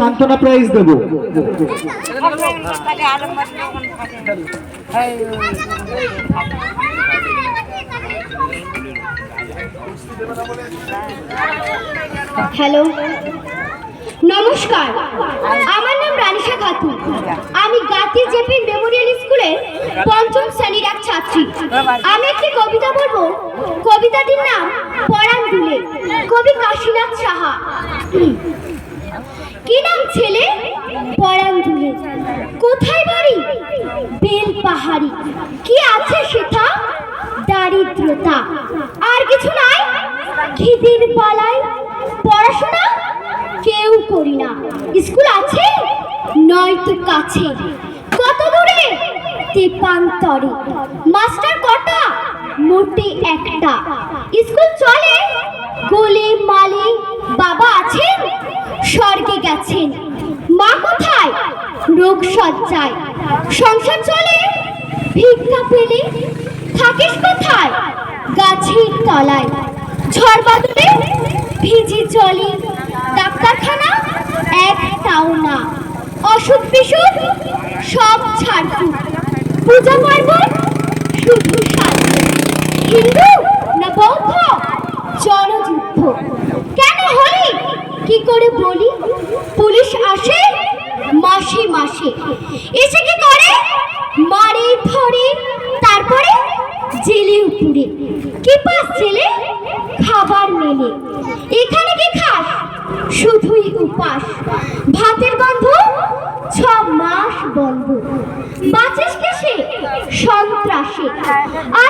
সান্ত্বনা প্রাইজ দেব। হ্যালো, নমস্কার, আমার নাম রানিশা খাতুন। আমি গাতি জেপি মেমোরিয়াল স্কুলের পঞ্চম শ্রেণীর এক ছাত্রী। আমি একটি কবিতা বলবো। কবিতাটির নাম পরাণ দুলে, কবি কাশীনাথ সাহা। কি নাম ছেলে? পরাণ দুলে। কোথায় বাড়ি? বেল পাহাড়ি। কি আছে সেথা? দারিদ্রতা। আর কিছু নাই? খিদির পালায় পড়াশোনা কেউ করি না। স্কুল আছে নয়তো কাছে, কত দূরে? তেপান্তরে। মাস্টার কটা? মোটে একটা। স্কুল চলে গোলে মালে। বাবা আছেন? স্বর্গে গেছেন। মা কোথায়? রোগ সজ্জায়। সংসার চলে ভিক্ষা পেলে। থাকিস কোথায়? গাছের তলায়। ঝড় বাদলে ভিজে চলে। ডাক্তারখানা একটাও না। অসুখ বিসুখ সব ছাড়তুক। পূজা পার্বণ শুধু সাধ্য। হিন্দু না বৌদ্ধ? জনযুদ্ধ কেন হলি? কি করে বলি? পুলিশ আসে মাসে মাসে। এসে কি করে? মারে ধরে, তারপরে জেলে পুরে। কি পাস জেলে? খাবার মেলে। এখানে কি খাস? শুধুই উপাস। ভাতের গন্ধ 6 মাস বন্ধ। বাঁচিস কিসে? সন্ত্রাসে। আর